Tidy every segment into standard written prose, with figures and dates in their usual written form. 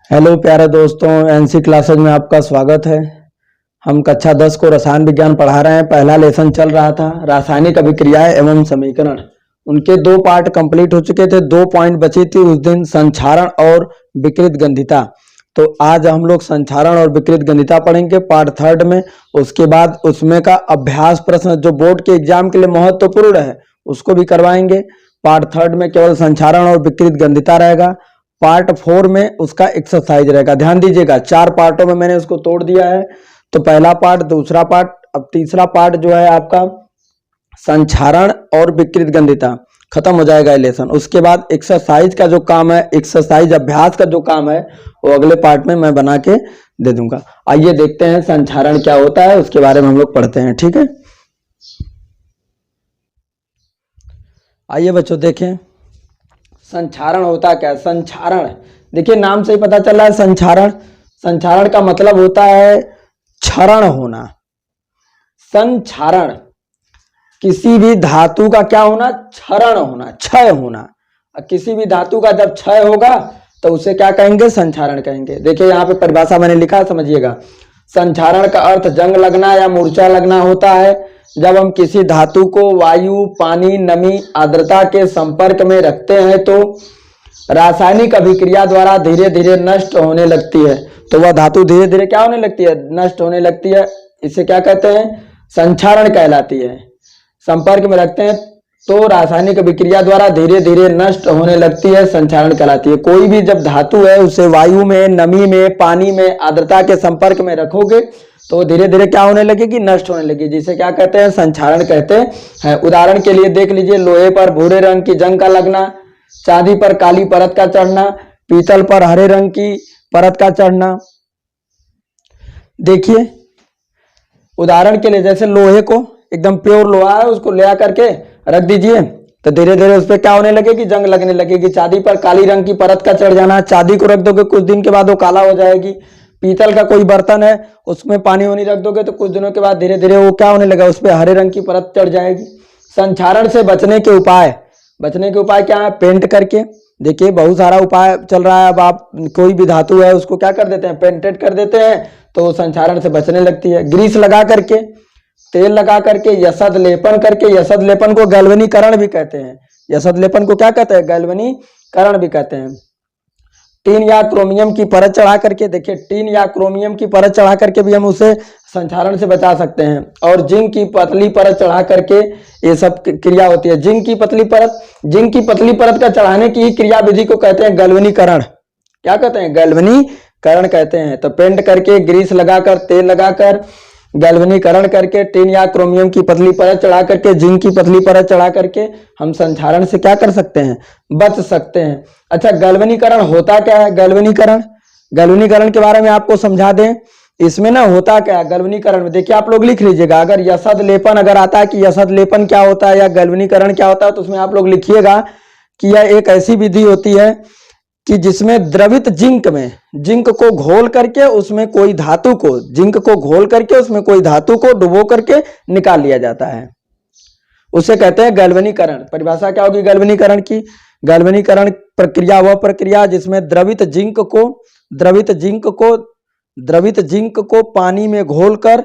Hello प्यारे दोस्तों, NC classes में आपका स्वागत है। हम कक्षा 10 को रसायन विज्ञान पढ़ा रहे हैं। पहला लेसन चल रहा था रासायनिक अभिक्रियाएं एवं समीकरण। उनके 2 पार्ट कंप्लीट हो चुके थे, 2 पॉइंट बची थी उस दिन, संक्षारण और विकृत गंधिता। तो आज हम लोग संक्षारण और विकृत गंधिता पढ़ेंगे पार्ट 3 में। उसके बाद उसमें का अभ्यास प्रश्न जो बोर्ड के एग्जाम के लिए महत्वपूर्ण है उसको भी करवाएंगे। पार्ट 3 में केवल संक्षारण और विकृत गंधिता रहेगा। पार्ट 4 में उसका एक्सरसाइज रहेगा। ध्यान दीजिएगा, 4 पार्टों में मैंने उसको तोड़ दिया है। तो पहला पार्ट, दूसरा पार्ट, अब तीसरा पार्ट जो है आपका संक्षारण और विकृत गंधिता खत्म हो जाएगा ये लेसन। उसके बाद एक्सरसाइज का जो काम है, एक्सरसाइज अभ्यास का जो काम है वो अगले पार्ट में मैं बना के दे दूंगा। आइए देखते हैं संक्षारण क्या होता है, उसके बारे में हम लोग पढ़ते हैं। ठीक है, आइए बच्चों देखें संक्षारण होता क्या है। संक्षारण देखिए, नाम से ही पता चल रहा है संक्षारण। संक्षारण का मतलब होता है क्षरण होना। संक्षारण किसी भी धातु का क्या होना? क्षरण होना, क्षय होना। किसी भी धातु का जब क्षय होगा तो उसे क्या कहेंगे? संक्षारण कहेंगे। देखिए यहाँ पे परिभाषा मैंने लिखा, समझिएगा। संक्षारण का अर्थ जंग लगना या मूर्छा लगना होता है जब हम किसी धातु को वायु, पानी, नमी, आर्द्रता के संपर्क में रखते हैं तो रासायनिक अभिक्रिया द्वारा धीरे धीरे नष्ट होने लगती है। तो वह धातु धीरे धीरे क्या होने लगती है? नष्ट होने लगती है। इसे क्या कहते हैं? संक्षारण कहलाती है। संपर्क में रखते हैं तो रासायनिक अभिक्रिया द्वारा धीरे धीरे नष्ट होने लगती है, संक्षारण कहलाती है। कोई भी जब धातु है उसे वायु में, नमी में, पानी में, आर्द्रता के संपर्क में रखोगे तो धीरे धीरे क्या होने लगेगी? नष्ट होने लगेगी, जिसे क्या कहते हैं? संक्षारण कहते हैं। उदाहरण के लिए देख लीजिए, लोहे पर भूरे रंग की जंग का लगना, चांदी पर काली परत का चढ़ना, पीतल पर हरे रंग की परत का चढ़ना। देखिए उदाहरण के लिए, जैसे लोहे को एकदम प्योर लोहा है, उसको ले आकर के रख दीजिए तो धीरे धीरे उस पर क्या होने लगेगी? जंग लगने लगेगी। चांदी पर काली रंग की परत का चढ़ जाना, चांदी को रख दोगे कुछ दिन के बाद वो काला हो जाएगी। पीतल का कोई बर्तन है, उसमें पानी वानी रख दोगे तो कुछ दिनों के बाद धीरे धीरे वो क्या होने लगा? उस पर हरे रंग की परत चढ़ जाएगी। संक्षारण से बचने के उपाय, क्या है? पेंट करके। देखिए बहुत सारा उपाय चल रहा है। अब आप कोई भी धातु है उसको क्या कर देते हैं? पेंटेड कर देते हैं तो संक्षारण से बचने लगती है। ग्रीस लगा करके, तेल लगा करके, यसद लेपन करके। यसद लेपन को गैल्वेनीकरण भी कहते हैं। यसद लेपन को क्या कहते हैं? गैल्वेनीकरण भी कहते हैं। टीन या क्रोमियम की परत चढ़ा करके, देखिए टीन या क्रोमियम की परत चढ़ा करके भी हम उसे संक्षारण से बचा सकते हैं। और जिंक की पतली परत चढ़ा करके ये सब क्रिया होती है। जिंक की पतली परत का चढ़ाने की क्रिया विधि को कहते हैं गैल्वेनीकरण। क्या कहते हैं? गैल्वेनीकरण कहते हैं। तो पेंट करके, ग्रीस लगाकर, तेल लगाकर, गैल्वेनीकरण करके, टीन या क्रोमियम की पतली परत चढ़ा करके, जिंक की पतली परत चढ़ा करके हम संक्षारण से क्या कर सकते हैं? बच सकते हैं। अच्छा, गैल्वेनीकरण होता क्या है? गैल्वेनीकरण के बारे में आपको समझा दें। इसमें ना होता क्या है गैल्वेनीकरण में? देखिए आप लोग लिख लीजिएगा। अगर यसद लेपन अगर आता है कि यसद लेपन क्या होता है या गैल्वेनीकरण क्या होता है तो उसमें आप लोग लिखिएगा कि यह एक ऐसी विधि होती है कि जिसमें द्रवित जिंक को घोल करके उसमें कोई धातु को डुबो करके निकाल लिया जाता है। उसे कहते हैं गैल्वेनीकरण। परिभाषा क्या होगी गैल्वेनीकरण की? गैल्वेनीकरण प्रक्रिया वह प्रक्रिया जिसमें द्रवित जिंक को पानी में घोलकर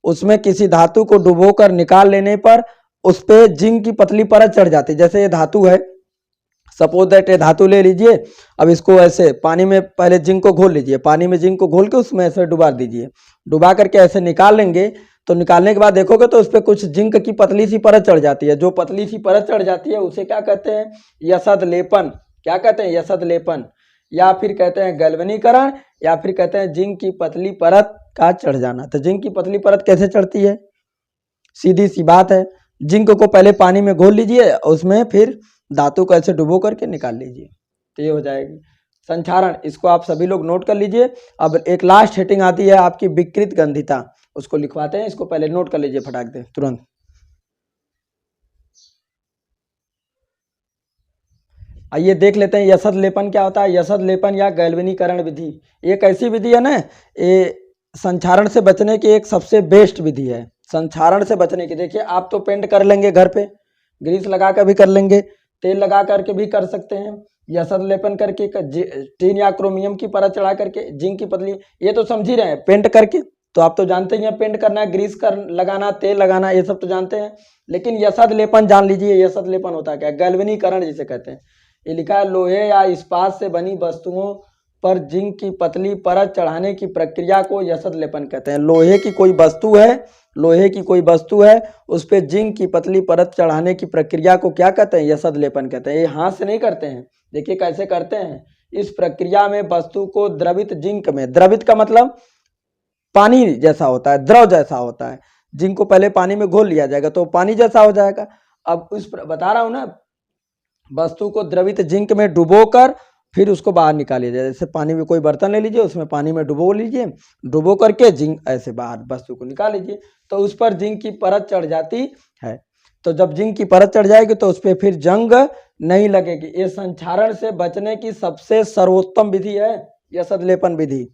उसमें किसी धातु को डुबोकर निकाल लेने पर उस पे जिंक की पतली परत चढ़ जाती है। जैसे ये धातु है, सपोज दैट ये धातु ले लीजिए। अब इसको ऐसे पानी में पहले जिंक को घोल लीजिए, पानी में जिंक को घोल के उसमें ऐसे डुबा दीजिए। डुबा करके ऐसे निकाल लेंगे तो निकालने के बाद देखोगे तो उस पर कुछ जिंक की पतली सी परत चढ़ जाती है। जो पतली सी परत चढ़ जाती है उसे क्या कहते हैं? यसद लेपन। क्या कहते हैं? यसद लेपन। या फिर कहते हैं गैल्वेनीकरण, या फिर कहते हैं जिंक की पतली परत का चढ़ जाना। तो जिंक की पतली परत कैसे चढ़ती है? सीधी सी बात है, जिंक को पहले पानी में घोल लीजिए, उसमें फिर धातु को ऐसे डुबो करके निकाल लीजिए तो ये हो जाएगी संक्षारण। इसको आप सभी लोग नोट कर लीजिए। अब एक लास्ट हेडिंग आती है आपकी विकृत गंधिता, उसको लिखवाते हैं। इसको पहले नोट कर लीजिए फटाक दे तुरंत। आइए देख लेते हैं यसद लेपन क्या होता है। यसद लेपन या गैल्वेनीकरण विधि एक ऐसी विधि है ना, ये संक्षारण से बचने की एक सबसे बेस्ट विधि है। संक्षारण से बचने की, देखिए आप तो पेंट कर लेंगे घर पे, ग्रीस लगा कर भी कर लेंगे, तेल लगा करके भी कर सकते हैं, यसद लेपन करके, टीन या क्रोमियम की परत चढ़ा करके, जिंक की पतली, ये तो समझ ही रहे हैं। पेंट करके तो आप तो जानते ही हैं, पेंट करना, ग्रीस कर लगाना, तेल लगाना, ये सब तो जानते हैं। लेकिन यसद लेपन जान लीजिए, यसद लेपन होता क्या है? गैल्वेनीकरण जिसे कहते हैं। ये लिखा है, लोहे या इस्पात से बनी वस्तुओं पर जिंक की पतली परत चढ़ाने की प्रक्रिया को यसद लेपन कहते हैं। लोहे की कोई वस्तु है, लोहे की कोई वस्तु है, उस पर जिंक की पतली परत चढ़ाने की प्रक्रिया को क्या कहते हैं? यसद लेपन कहते हैं। ये हाथ से नहीं करते हैं, देखिए कैसे करते हैं। इस प्रक्रिया में वस्तु को द्रवित जिंक में, द्रवित का मतलब पानी जैसा होता है, द्रव जैसा होता है। जिंक को पहले पानी में घोल लिया जाएगा तो पानी जैसा हो जाएगा। अब बता रहा हूं ना, वस्तु को द्रवित जिंक में डुबोकर फिर उसको बाहर निकालिए जाए। जैसे पानी में कोई बर्तन ले लीजिए, उसमें पानी में डुबो लीजिए, डुबो करके जिंक ऐसे बाहर वस्तु को निकाल लीजिए, तो उस पर जिंक की परत चढ़ जाती है। तो जब जिंक की परत चढ़ जाएगी तो उस पर फिर जंग नहीं लगेगी। ये संक्षारण से बचने की सबसे सर्वोत्तम विधि है यसद लेपन विधि।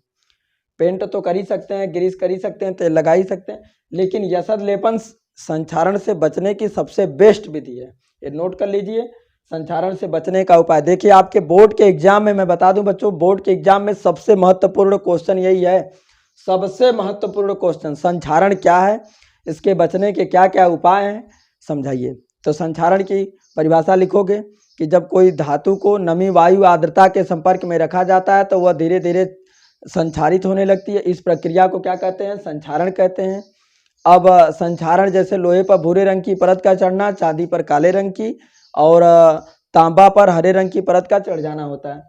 पेंट तो कर ही सकते हैं, ग्रीस कर ही सकते हैं, तेल लगा ही सकते हैं, लेकिन यसद लेपन संक्षारण से बचने की सबसे बेस्ट विधि है। ये नोट कर लीजिए, संक्षारण से बचने का उपाय। देखिए आपके बोर्ड के एग्जाम में, मैं बता दूं बच्चों, बोर्ड के एग्जाम में सबसे महत्वपूर्ण क्वेश्चन यही है, सबसे महत्वपूर्ण क्वेश्चन, संक्षारण क्या है, इसके बचने के क्या क्या उपाय हैं, समझाइए। तो संक्षारण की परिभाषा लिखोगे कि जब कोई धातु को नमी, वायु, आर्द्रता के संपर्क में रखा जाता है तो वह धीरे धीरे संक्षारित होने लगती है। इस प्रक्रिया को क्या कहते हैं? संक्षारण कहते हैं। अब संक्षारण जैसे लोहे पर भूरे रंग की परत का चढ़ना, चांदी पर काले रंग की और तांबा पर हरे रंग की परत का चढ़ जाना होता है।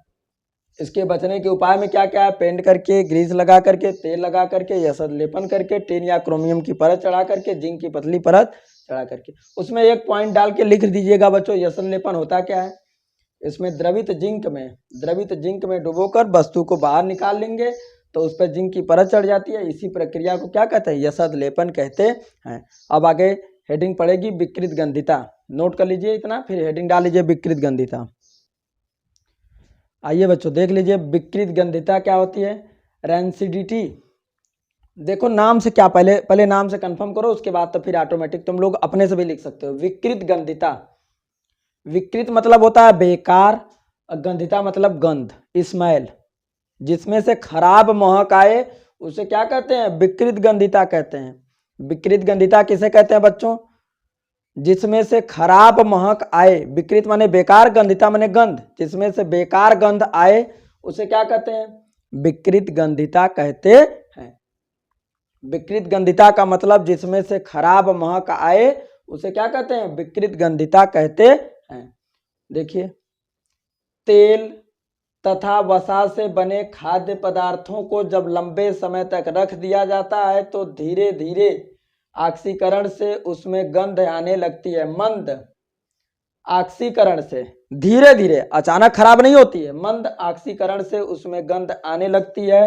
इसके बचने के उपाय में क्या क्या है? पेंट करके, ग्रीस लगा करके, तेल लगा करके, यसद लेपन करके, टिन या क्रोमियम की परत चढ़ा करके, जिंक की पतली परत चढ़ा करके। उसमें एक पॉइंट डाल के लिख दीजिएगा बच्चों, यसद लेपन होता क्या है। इसमें द्रवित जिंक में डुबोकर वस्तु को बाहर निकाल लेंगे तो उस पर जिंक की परत चढ़ जाती है। इसी प्रक्रिया को क्या कहते हैं? यसद लेपन कहते हैं। अब आगे हेडिंग पड़ेगी विकृत गंधिता, नोट कर लीजिए इतना, फिर हेडिंग डाल लीजिए विकृत गंधिता। आइए बच्चों देख लीजिए विकृत गंधिता क्या होती है। रेंसिडिटी, देखो नाम से क्या, पहले नाम से कंफर्म करो, उसके बाद तो फिर ऑटोमेटिक तुम लोग अपने से भी लिख सकते हो। विकृत गंधिता, विकृत मतलब होता है बेकार, गंधिता मतलब गंध, स्मेल, जिसमें से खराब महक आए उसे क्या कहते हैं? विकृत गंधिता कहते हैं। विकृत गंधिता किसे कहते हैं बच्चों? जिसमें से खराब महक आए, विकृत माने बेकार, गंधिता माने गंध, जिसमें से बेकार गंध आए उसे क्या कहते हैं? विकृत गंधिता कहते हैं। विकृत गंधिता का मतलब जिसमें से खराब महक आए उसे क्या कहते हैं? विकृत गंधिता कहते हैं। देखिए, तेल तथा वसा से बने खाद्य पदार्थों को जब लंबे समय तक रख दिया जाता है तो धीरे धीरे ऑक्सीकरण से उसमें गंध आने लगती है। मंद ऑक्सीकरण से, धीरे धीरे, अचानक खराब नहीं होती है, मंद ऑक्सीकरण से उसमें गंध आने लगती है,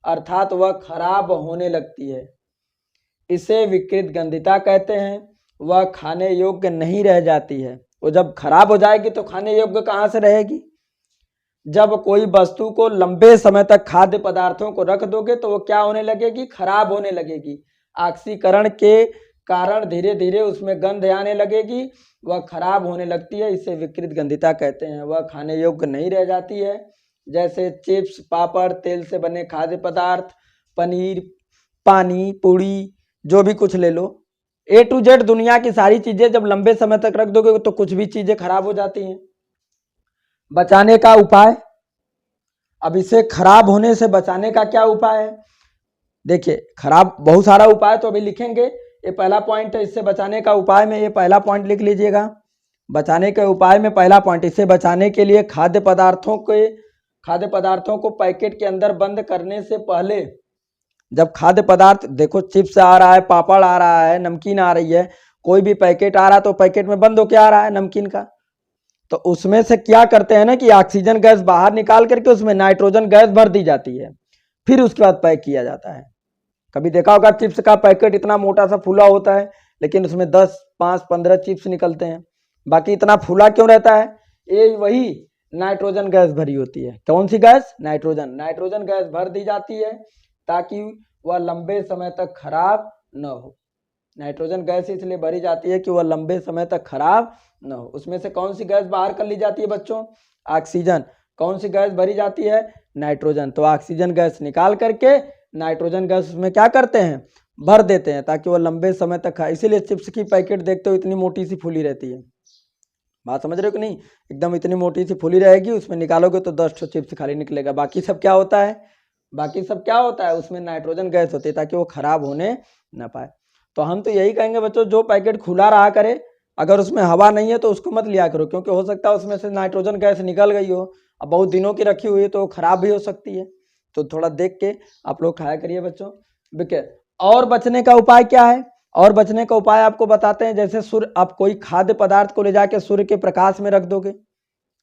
अर्थात वह खराब होने लगती है। इसे विकृत गंधिता कहते हैं। वह खाने योग्य नहीं रह जाती है। वो जब खराब हो जाएगी तो खाने योग्य कहाँ से रहेगी? जब कोई वस्तु को लंबे समय तक खाद्य पदार्थों को रख दोगे तो वो क्या होने लगेगी? खराब होने लगेगी। ऑक्सीकरण के कारण धीरे धीरे उसमें गंध आने लगेगी, वह खराब होने लगती है। इसे विकृत गंधिता कहते हैं। वह खाने योग्य नहीं रह जाती है। जैसे चिप्स, पापड़, तेल से बने खाद्य पदार्थ, पनीर, पानी, पूड़ी, जो भी कुछ ले लो, A to Z दुनिया की सारी चीजें जब लंबे समय तक रख दोगे तो कुछ भी चीजें खराब हो जाती हैं। बचाने का उपाय, अब इसे खराब होने से बचाने का क्या उपाय है? देखिए, खराब बहुत सारा उपाय तो अभी लिखेंगे, ये पहला पॉइंट है। इससे बचाने का उपाय में ये पहला पॉइंट लिख लीजिएगा। बचाने के उपाय में पहला पॉइंट, इसे बचाने के लिए खाद्य पदार्थों को पैकेट के अंदर बंद करने से पहले, जब खाद्य पदार्थ, देखो चिप्स आ रहा है, पापड़ आ रहा है, नमकीन आ रही है, कोई भी पैकेट आ रहा है तो पैकेट में बंद होके आ रहा है नमकीन का, तो उसमें से क्या करते हैं ना कि ऑक्सीजन गैस बाहर निकाल करके उसमें नाइट्रोजन गैस भर दी जाती है, फिर उसके बाद पैक किया जाता है। कभी देखा होगा चिप्स का पैकेट इतना मोटा सा फूला होता है, लेकिन उसमें 10, 5, 15 चिप्स निकलते हैं। बाकी इतना फूला क्यों रहता है? ये वही नाइट्रोजन गैस भरी होती है। कौन सी गैस? नाइट्रोजन गैस भर दी जाती है ताकि वह लंबे समय तक खराब न हो। नाइट्रोजन गैस इसलिए भरी जाती है कि वह लंबे समय तक खराब न हो। उसमें से कौन सी गैस बाहर कर ली जाती है बच्चों? ऑक्सीजन। कौन सी गैस भरी जाती है? नाइट्रोजन। तो ऑक्सीजन गैस निकाल करके नाइट्रोजन गैस उसमें क्या करते हैं? भर देते हैं, ताकि वो लंबे समय तक खाए। इसीलिए चिप्स की पैकेट देखते हो इतनी मोटी सी फूली रहती है। बात समझ रहे हो कि नहीं? एकदम इतनी मोटी सी फूली रहेगी, उसमें निकालोगे तो 10 चिप्स खाली निकलेगा। बाकी सब क्या होता है? बाकी सब क्या होता है? उसमें नाइट्रोजन गैस होती है, ताकि वो खराब होने ना पाए। तो हम तो यही कहेंगे बच्चों, जो पैकेट खुला रहा करे, अगर उसमें हवा नहीं है तो उसको मत लिया करो, क्योंकि हो सकता है उसमें से नाइट्रोजन गैस निकल गई हो। अब बहुत दिनों की रखी हुई है तो खराब भी हो सकती है। तो थोड़ा देख के आप लोग खाया करिए बच्चों। बिके और बचने का उपाय क्या है? और बचने का उपाय आपको बताते हैं। जैसे सूर्य, आप कोई खाद्य पदार्थ को ले जाके सूर्य के प्रकाश में रख दोगे,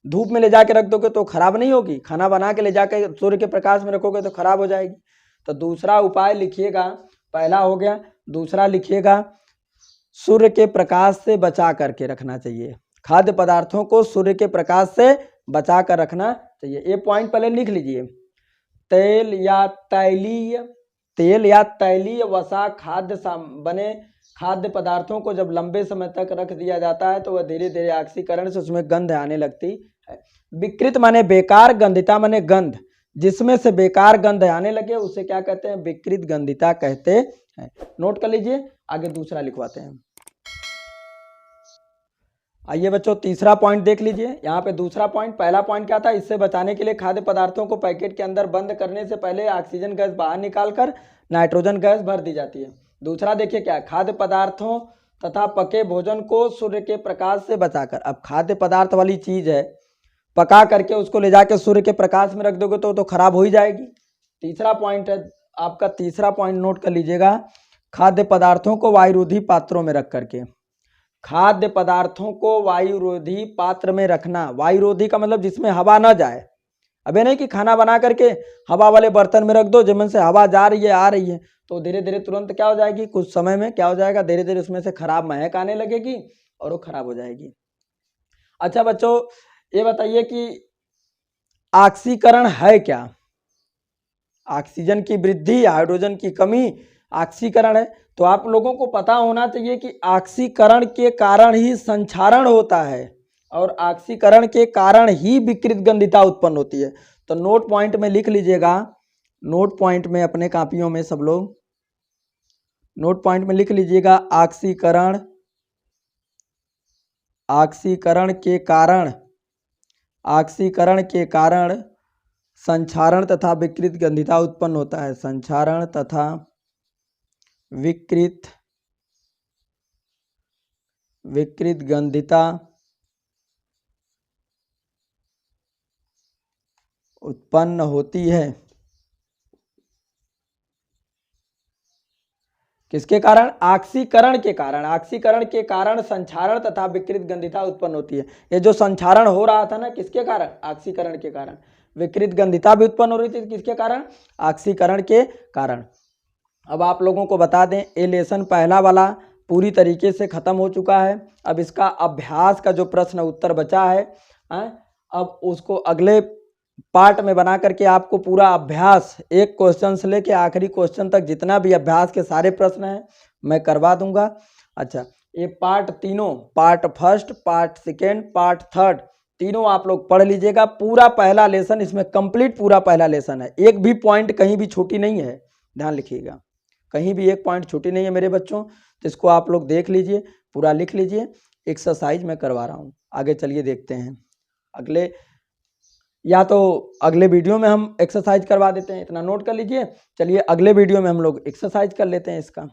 धूप में ले जाके रख दोगे तो खराब नहीं होगी। खाना बना के ले जाके सूर्य के प्रकाश में रखोगे तो खराब हो जाएगी। तो दूसरा उपाय लिखिएगा, पहला हो गया। दूसरा लिखिएगा, सूर्य के प्रकाश से बचा करके रखना चाहिए। खाद्य पदार्थों को सूर्य के प्रकाश से बचा कर रखना चाहिए। ये पॉइंट पहले लिख लीजिए। तेल या तैलीय वसा बने खाद्य पदार्थों को जब लंबे समय तक रख दिया जाता है तो वह धीरे धीरे ऑक्सीकरण से उसमें गंध आने लगती है। विकृत माने बेकार, गंधिता माने गंध। जिसमें से बेकार गंध आने लगे उसे क्या कहते हैं? विकृत गंधिता कहते हैं। नोट कर लीजिए। आगे दूसरा लिखवाते हैं। आइए बच्चों, तीसरा पॉइंट देख लीजिए। यहाँ पे दूसरा पॉइंट, पहला पॉइंट क्या था? इससे बचाने के लिए खाद्य पदार्थों को पैकेट के अंदर बंद करने से पहले ऑक्सीजन गैस बाहर निकालकर नाइट्रोजन गैस भर दी जाती है। दूसरा देखिए क्या, खाद्य पदार्थों तथा पके भोजन को सूर्य के प्रकाश से बचाकर। अब खाद्य पदार्थ वाली चीज है, पका करके उसको ले जाके सूर्य के प्रकाश में रख दोगे तो खराब हो ही जाएगी। तीसरा पॉइंट है आपका, तीसरा पॉइंट नोट कर लीजिएगा। खाद्य पदार्थों को वायुरोधी पात्रों में रख करके। खाद्य पदार्थों को वायुरोधी पात्र में रखना। वायुरोधी का मतलब जिसमें हवा ना जाए। अबे नहीं कि खाना बना करके हवा वाले बर्तन में रख दो, जिसमें से हवा जा रही है आ रही है, तो धीरे धीरे तुरंत क्या हो जाएगी, कुछ समय में क्या हो जाएगा, धीरे धीरे उसमें से खराब महक आने लगेगी और वो खराब हो जाएगी। अच्छा बच्चों, ये बताइए कि ऑक्सीकरण है क्या? ऑक्सीजन की वृद्धि, हाइड्रोजन की कमी, ऑक्सीकरण है। तो आप लोगों को पता होना चाहिए कि ऑक्सीकरण के कारण ही संक्षारण होता है और ऑक्सीकरण के कारण ही विकृत गंधिता उत्पन्न होती है। तो नोट पॉइंट में लिख लीजिएगा। नोट पॉइंट में अपने कापियों में सब लोग नोट पॉइंट में लिख लीजिएगा, ऑक्सीकरण, ऑक्सीकरण के कारण संक्षारण तथा विकृत गंधिता उत्पन्न होता है। संक्षारण तथा विकृत गंधिता उत्पन्न होती है। किसके कारण? ऑक्सीकरण के कारण। ऑक्सीकरण के कारण संक्षारण तथा विकृत गंधिता उत्पन्न होती है। ये जो संक्षारण हो रहा था ना, किसके कारण? ऑक्सीकरण के कारण। विकृत गंधिता भी उत्पन्न हो रही थी, किसके कारण? ऑक्सीकरण के कारण। अब आप लोगों को बता दें, ये लेसन पहला वाला पूरी तरीके से खत्म हो चुका है। अब इसका अभ्यास का जो प्रश्न उत्तर बचा है, अब उसको अगले पार्ट में बना करके आपको पूरा अभ्यास, एक क्वेश्चन से लेके आखिरी क्वेश्चन तक जितना भी अभ्यास के सारे प्रश्न हैं मैं करवा दूंगा। अच्छा, ये पार्ट तीनों, part first, part second, part third, तीनों आप लोग पढ़ लीजिएगा। पूरा पहला लेसन इसमें कंप्लीट, पूरा पहला लेसन है। एक भी पॉइंट कहीं भी छूटी नहीं है, ध्यान लिखिएगा। कहीं भी एक पॉइंट छूटी नहीं है मेरे बच्चों। तो इसको आप लोग देख लीजिए, पूरा लिख लीजिए। एक्सरसाइज मैं करवा रहा हूँ। आगे चलिए देखते हैं अगले, या तो अगले वीडियो में हम एक्सरसाइज करवा देते हैं, इतना नोट कर लीजिए। चलिए अगले वीडियो में हम लोग एक्सरसाइज कर लेते हैं इसका।